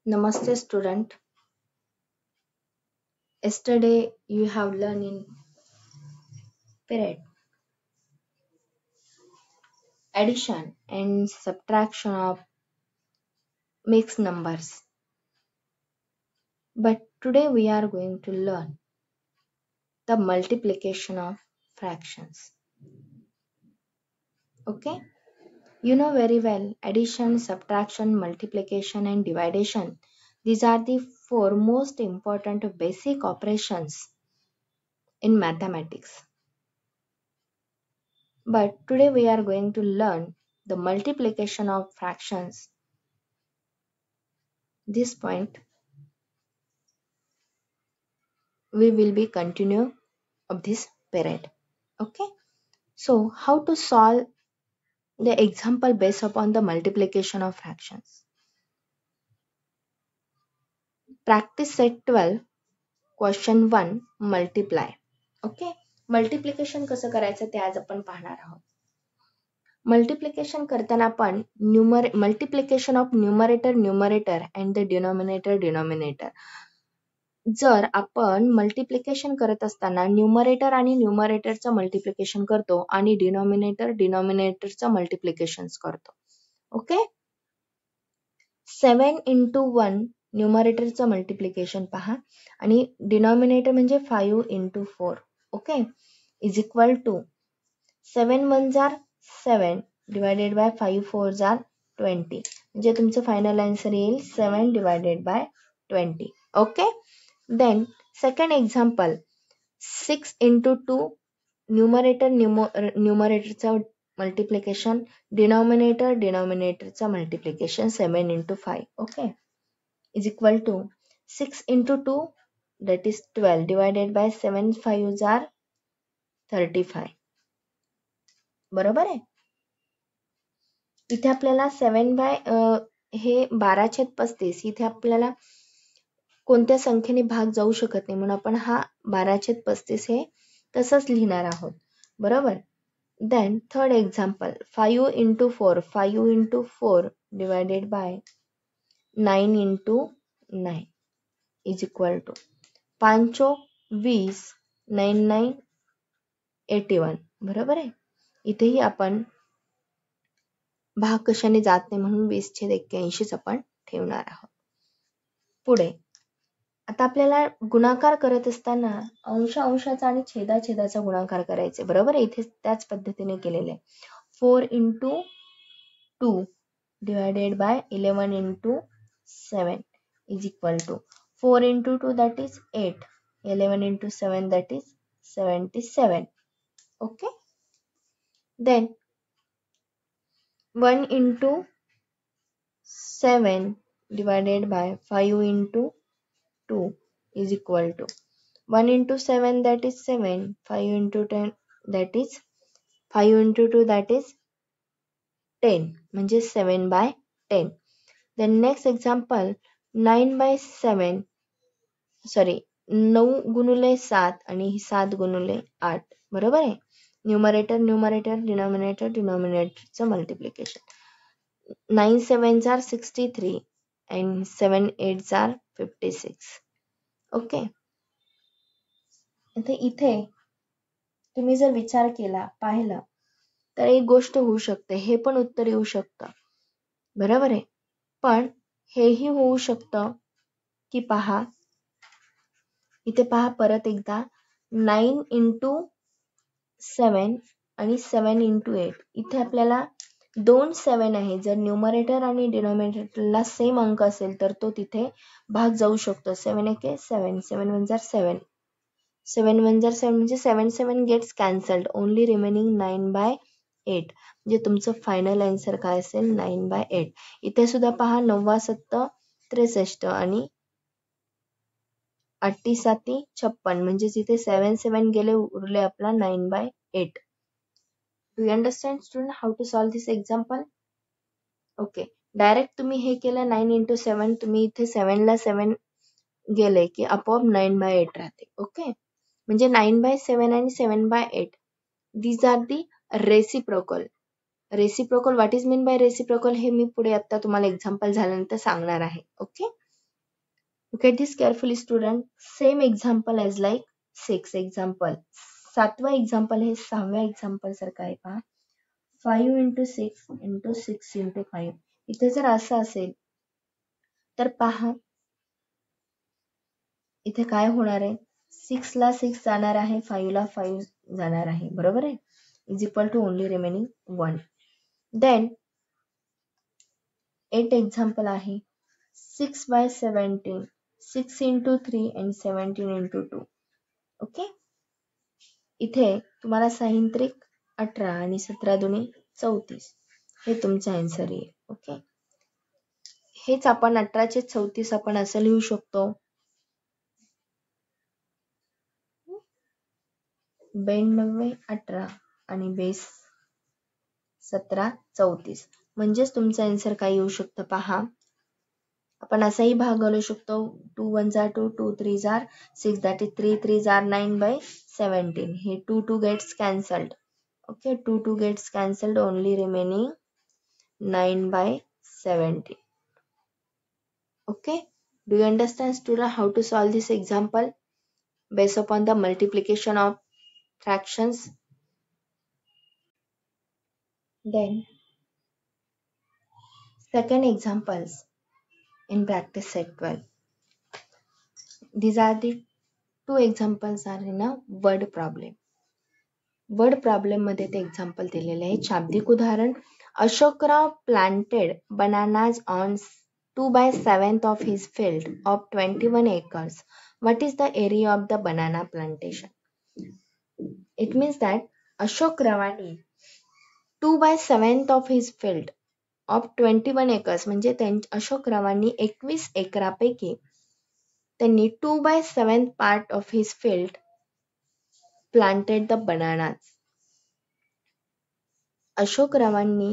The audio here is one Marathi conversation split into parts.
Namaste student. Yesterday you have learned in period addition and subtraction of mixed numbers. But today we are going to learn the multiplication of fractions. Okay? You know very well addition, subtraction, multiplication and division. These are the four most important basic operations in mathematics. But today we are going to learn the multiplication of fractions. This point we will be continue of this period. Okay, so how to solve the example based upon the multiplication of fractions? Practice set 12 question 1 multiply. Okay, multiplication कसं करायचं ते आज आपण पाहणार आहोत. मल्टिप्लिकेशन करताना आपण multiplication of numerator and the denominator. जर आपण मल्टिप्लिकेशन करत असताना न्यूमरेटर आणि न्यूमरेटरचं मल्टिप्लिकेशन करतो आणि डिनॉमिनेटरचं मल्टिप्लिकेशन करतो. ओके, 7 into 1 न्यूमरेटरचं मल्टिप्लिकेशन पहा आणि डिनॉमिनेटर म्हणजे 5 into 4. Okay, is equal to 7 1 जार 7 डिवायडेड बाय 5 4 जार 20. म्हणजे तुमचं फायनल आन्सर येईल 7 divided by 20. Okay, then second example 6 into 2 numeratorचा multiplication, denominatorचा multiplication 7 into 5. Okay, is equal to 6 into 2 that is 12 divided by 7 5 are 35. बरोबर आहे. इथे आपल्याला 7 बाय हे 12/35 इथे आपल्याला कोणत्या संख्येने भाग जाऊ शकत नाही म्हणून आपण हा 12/35 हे तसंच लिहिणार आहोत. बरोबर. Then third example 5 into 4 5 into 4 divided by 9 into 9 is equal to 5 20 9 9 81. बरोबर आहे. इथेही आपण भाग कशाने जात नाही म्हणून 20/81 आपण ठेवणार आहोत. पुढे आता आपल्याला गुणाकार करत असताना अंशाचा आणि छेदाचा गुणाकार करायचे. बरोबर आहे. इथे त्याच पद्धतीने केलेले. 4 into 2 divided by 11 into 7 is equal to 4 into 2 that is 8, 11 into 7 that is 77. Okay, then 1 into 7 divided by 5 into 2 is equal to 1 into 7 that is 7, 5 into 10 that is 5 into 2 that is 10 म्हणजे 7 by 10. Then next example 9 by 7 sorry 9 गुणुले 7 आणि 7 गुणुले 8. बरोबर आहे. न्यूमरेटर डिनॉमिनेटरचं multiplication 9 7s are 63 and 7 8s are 56. Okay, इथे तुम्ही जर विचार केला पाहिलं तर एक गोष्ट होऊ शकते. हे पण उत्तर येऊ शकतं. बरोबर आहे. पण हेही होऊ शकतं की पहा इथे पहा परत एकदा 9 into 7 आणि 7 into 8. इथे आपल्याला 2 7 आहे. जर न्यूमरेटर आणि डिनॉमिनेटरला सेम अंक असेल तर तो तिथे भाग जाऊ शकतो. 7 एके 7 7 1 जार 7 7 1 जार 7 म्हणजे 7 7 gets cancelled. Only remaining 9 by 8. म्हणजे तुमचं फायनल आन्सर काय असेल 9 by 8. इथे सुद्धा पहा 9 7 63 आणि 8 7 56 म्हणजे इथे 7 7 गेले उरले आपला 9 by 8. Do you understand student how to solve this example? Okay, direct तुम्ही हे केलं 9 into 7 तुम्ही इथे 7 ला 7 गेले की आपोआप 9 by 8 राहते. ओके, म्हणजे 9 by 7 आणि 7 by 8 these are the reciprocal. What is mean by reciprocal हे मी पुढे आता तुम्हाला एक्झाम्पल झाल्यानंतर सांगणार आहे. Okay, Look at this carefully student. Same example as like 6 example. 7वा example हे 6व्या example सारखं आहे पहा. 5 into 6 into 6 into 5. इथे जर असं असेल तर पहा इथे काय होणार आहे. 6 ला 6 जाणार आहे, 5 ला 5 जाणार आहे, बरोबर आहे. Is equal to only remaining 1. Then 8 example आहे. 6 by 17, 6 into 3 and 17 into 2. Okay. इथे तुम्हाला 6 त्रिक 18 आणि 17 दुनी 34 हे तुमचं आन्सर येईल. ओके. हेच आपण 18 चे 34 आपण असं लिहू शकतो. 92 18 आणि बेस 17 34 म्हणजेच तुमचं आन्सर काय येऊ शकतं पहा. आपण असाही भाग घालू शकतो. 2 1 are 2, 2 3 are 6, that is 3 3 are 9 by 17. हे 2 2 gets cancelled. Okay, 2 2 gets cancelled, only remaining 9 by 17. Okay, do you understand student how to solve this example based upon the multiplication of fractions? Then second examples in practice set 12. These are the two examples are in a word problem. Word problem मध्ये ते एक्झाम्पल दिलेले आहे. शाब्दिक उदाहरण. Ashokrao planted bananas on 2/7 of his field of 21 acres. What is the area of the banana plantation? It means that अशोकरावांनी 2/7 of his field of 21 acres म्हणजे अशोकरावांनी 21 एकरापैकी त्यांनी 2/7 part of his field planted the bananas. अशोकरावांनी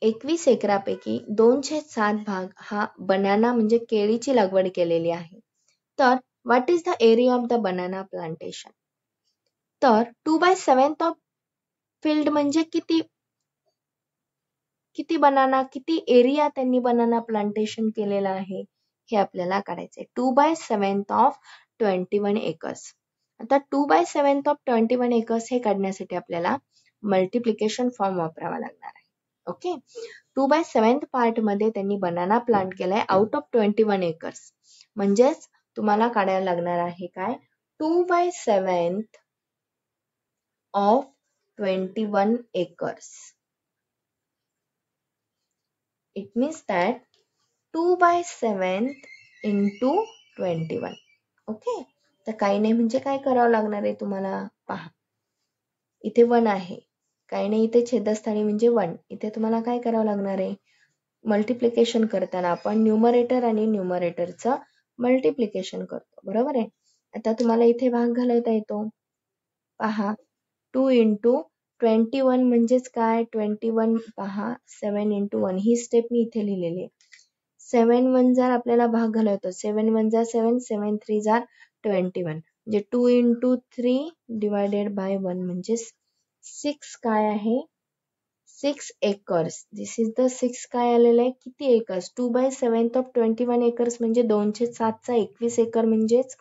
21 एकरापैकी 2/7 भाग हा बनाना म्हणजे केळीची लागवड केलेली आहे. तर what is the area of the banana plantation? तर 2/7 ऑफ फील्ड म्हणजे किती बनाना, किती एरिया त्यांनी बनाना प्लांटेशन केलेला आहे हे आपल्याला काढायचे. 2/7 ऑफ 21 एकर्स. आता 2/7 ऑफ 21 एकर्स हे काढण्यासाठी आपल्याला मल्टिप्लिकेशन फॉर्म वापरावा लागणार आहे. ओके. 2/7 पार्ट मध्ये त्यांनी बनाना प्लांट केलाय आउट ऑफ 21 एकर्स. म्हणजेच तुम्हाला काढायला लागणार आहे काय, 2/7 of 21 acres. It means that 2/7 into 21. Okay. तर काही नाही म्हणजे काय करावं लागणार आहे तुम्हाला पहा. इथे 1 आहे, काही नाही इथे छेदस्थानी म्हणजे 1. इथे तुम्हाला काय करावं लागणार आहे, मल्टिप्लिकेशन करताना आपण न्यूमरेटर आणि न्यूमरेटरचं मल्टिप्लिकेशन करतो, बरोबर आहे. आता तुम्हाला इथे भाग घालवता येतो पहा. 2 into 21 म्हणजेच काय, 21 पहा 7 into 1 ही स्टेप मी इथे लिहिलेली आहे. 7 1 जर आपल्याला भाग घालवतो, 7 1 जा 7, 7 3 जा 21 म्हणजे 2 into 3 divided by 1 म्हणजे 6 काय आहे, 6 एकर्स. दिस इज द 6 काय आलेलं आहे, किती एकर्स, 2/7 ऑफ 21 एकर्स म्हणजे 2/7 चा 21 एकर म्हणजेच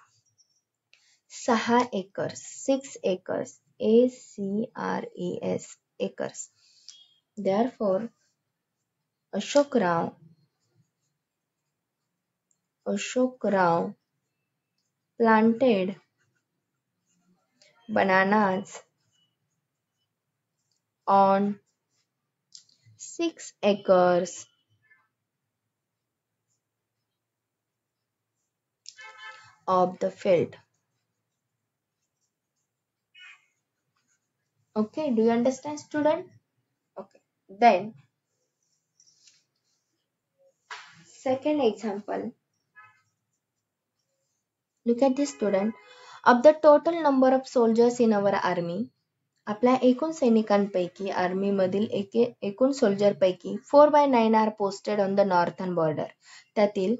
6 acres. 6 acres, ACRES acres. Therefore Ashok Rao planted bananas on 6 acres of the field. Okay, do you understand student? Okay, then second example. Look at this student. Of the total number of soldiers in our army, आपल्या एकूण सैनिकांपैकी आर्मी मधील एकूण सोल्जर पैकी 4/9 are posted on the northern border. त्यातील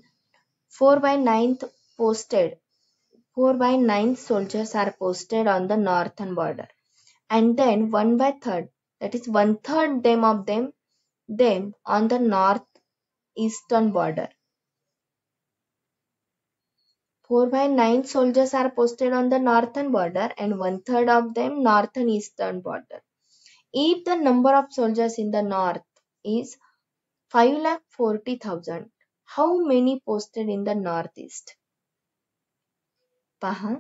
4/9 soldiers are posted on the northern border, and then 1/3, that is 1/3 them on the northeastern border. 4/9 soldiers are posted on the northern border and 1/3 of them northern eastern border. If the number of soldiers in the north is 5,40,000, how many posted in the northeast? पहा,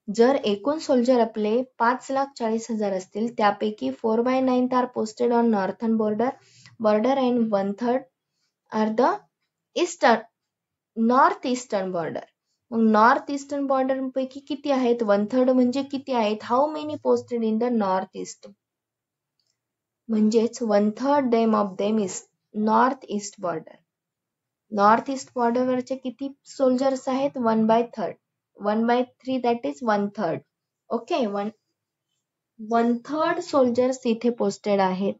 जर एकूण सोल्जर आपले 5,40,000 असतील, त्यापैकी 4/9 are posted on northern border and 1/3 are the north eastern border. मग नॉर्थ ईस्टर्न बॉर्डर पैकी किती आहेत? 1/3 म्हणजे किती आहेत? How many posted in the north east? म्हणजेच 1/3 of them is north east border. North east बॉर्डरवरचे किती सोल्जर्स आहेत? 1/3. 1/3 दॅट इज 1/3. ओके, 1/3 सोल्जर्स इथे पोस्टेड आहेत.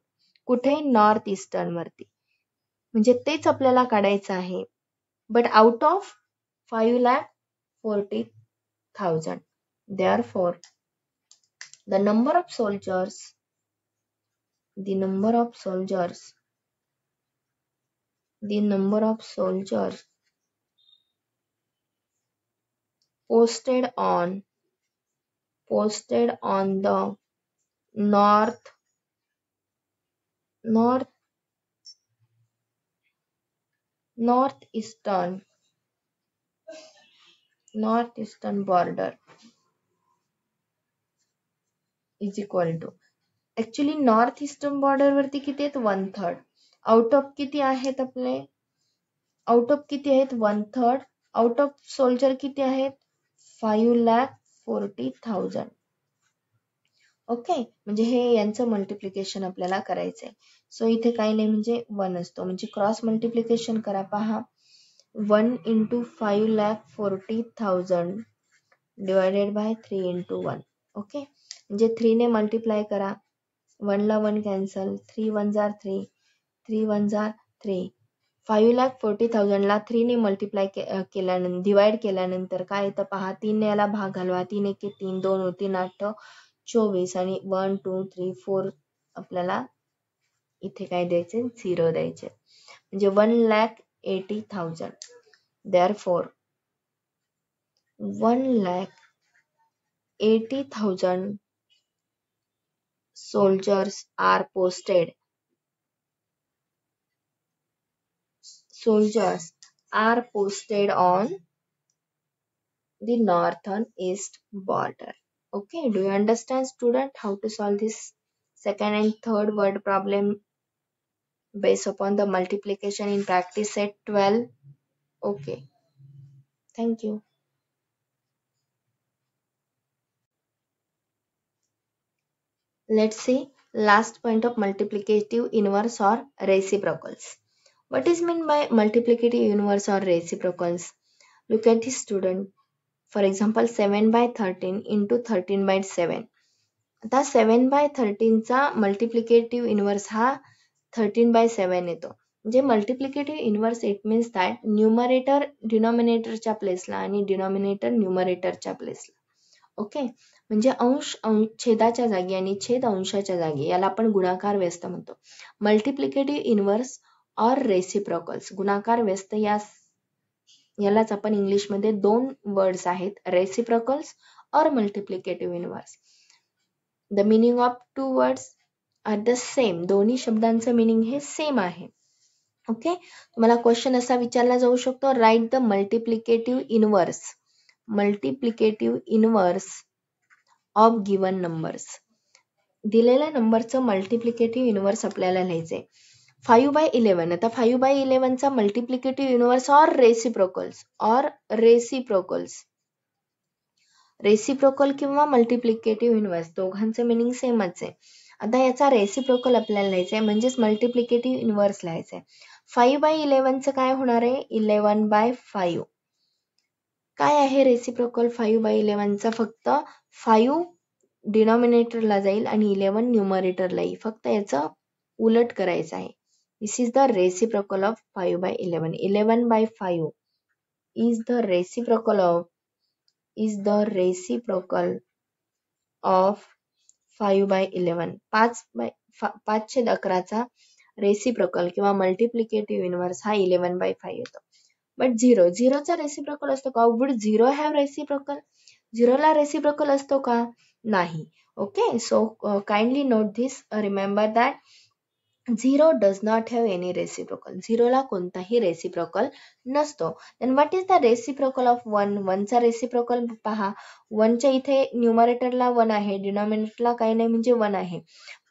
कुठे? नॉर्थ ईस्टर्न वरती. म्हणजे तेच आपल्याला काढायचं आहे. But out of 5,40,000. Therefore, the number of soldiers posted on the northeastern border is equal to, actually north eastern border वरती किती आहेत? 1/3. आउट ऑफ किती आहेत आपले? आउट ऑफ किती आहेत? 1/3. आउट ऑफ सोल्जर किती आहेत? 5,40,000. ओके, म्हणजे हे यांचं मल्टिप्लिकेशन आपल्याला करायचंय. सो इथे काही नाही, म्हणजे 1 असतो. म्हणजे क्रॉस मल्टिप्लिकेशन करा. पहा, 1 into 5,40,000 divided by 3 into 1. Okay, म्हणजे 3 ने मल्टिप्लाय करा. 1 ला 1 कॅन्सल, 3 1 जार 3, 3 1 जार 3. 5,40,000 ला 3 ने मल्टिप्लाय केल्यानंतर, डिवाइड केल्यानंतर काय येतं पहा. 3 ने याला भाग घालवा. 3 1 3, 2 3 8 24 आणि 1 2 3 4 आपल्याला इथे काय द्यायचे? 0 द्यायचे. म्हणजे 1,80,000. Therefore, 1,80,000 soldiers are posted on the northern east border. Okay, do you understand, student, how to solve this second and third word problem based upon the multiplication in practice set 12? Okay, thank you. Let's see last point of multiplicative inverse or reciprocals. What is meant by multiplicative inverse or reciprocals? Look at this, student. For example, 7/13 into 13/7. आता 7/13 चा मल्टिप्लिकेटिव्ह इनवर्स हा 13/7 येतो. म्हणजे multiplicative inverse it means that numerator डिनॉमिनेटरच्या प्लेसला आणि डिनॉमिनेटर न्यूमरेटरच्या प्लेसला. ओके, म्हणजे अंश छेदाच्या जागी आणि छेद अंशाच्या जागी, याला आपण गुणाकार व्यस्त म्हणतो. मल्टिप्लिकेटिव्ह इनवर्स ऑर रेसिप्रोकल्स, गुणाकार व्यस्त, यालाच आपण इंग्लिशमध्ये 2 वर्ड्स आहेत, रेसिप्रोकल्स और multiplicative inverse. The meaning of 2 words are the same. दोन्ही शब्दांचं मिनिंग हे सेम आहे. ओके, तुम्हाला क्वेश्चन असा विचारला जाऊ शकतो, write the multiplicative inverse of given numbers. दिलेल्या नंबरचं मल्टिप्लिकेटिव्ह इनवर्स आपल्याला लिहायचंय. 5/11. आता 5/11 चा मल्टिप्लिकेटिव्ह इनवर्स ऑर रेसिप्रोकल किंवा मल्टिप्लिकेटिव्ह इनवर्स, दोघांचं मिनिंग सेमच आहे. आता याचा रेसिप्रोकल आपल्याला लिहायचं आहे, म्हणजेच मल्टिप्लिकेटिव्ह इनवर्स लिहायचं आहे. 5/11 चं काय होणार आहे? 11/5. काय आहे रेसिप्रोकल 5/11 चा? फक्त 5 डिनॉमिनेटरला जाईल आणि 11 न्यूमरेटरला येईल. फक्त याचं उलट करायचं आहे. This is the reciprocal of 5/11. 11/5 is the reciprocal of 5/11. 5/11 चा रेसिप्रोकल किंवा मल्टिप्लिकेटिव्ह इनवर्स हा 11/5 येतो. बट झिरोचा रेसिप्रोकल असतो का? Would zero have reciprocal? झिरोला रेसिप्रोकल असतो का? नाही. Okay, so kindly note this, remember that zero does not have any reciprocal. झिरोला कोणताही रेसिप्रोकल नसतो. Then what is the reciprocal of one? वनचा रेसिप्रोकल पहा, वनच्या इथे न्यूमरेटरला 1 आहे, डिनॉमिनेटरला काही नाही म्हणजे 1 आहे.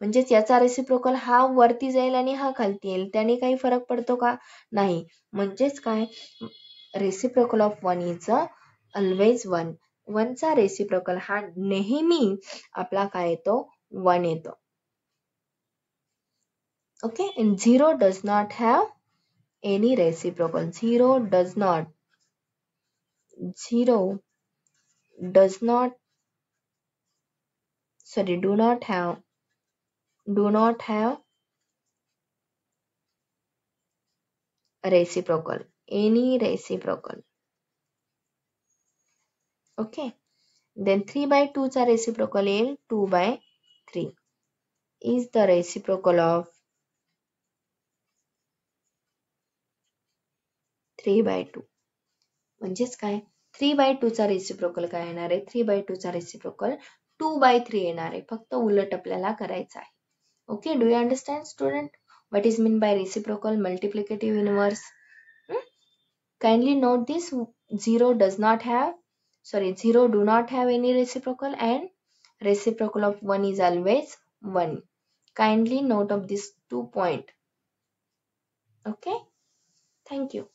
म्हणजेच याचा रेसिप्रोकल हा वरती जाईल आणि हा खालती येईल, त्याने काही फरक पडतो का? नाही. म्हणजेच काय, रेसिप्रोकल ऑफ 1 इज ऑलवेज 1. 1चा रेसिप्रोकल हा नेहमी आपला काय येतो? 1 येतो. Okay, and 0 does not have any reciprocal. 0 does not do not have a reciprocal, any reciprocal. Okay, then 3 by 2 चा reciprocal is 2 by 3 is the reciprocal of 3 by 2. म्हणजेच काय, 3 by 2 चा रेसिप्रोकल काय येणार आहे? 3 by 2 चा रेसिप्रोकल 2 by 3 येणार आहे. फक्त उलट आपल्याला करायचं आहे. Okay, do you understand student what is mean by reciprocal, multiplicative inverse? Kindly note this, 0 do not have any reciprocal and reciprocal of 1 is always 1. Kindly note of these 2 points. Okay, thank you.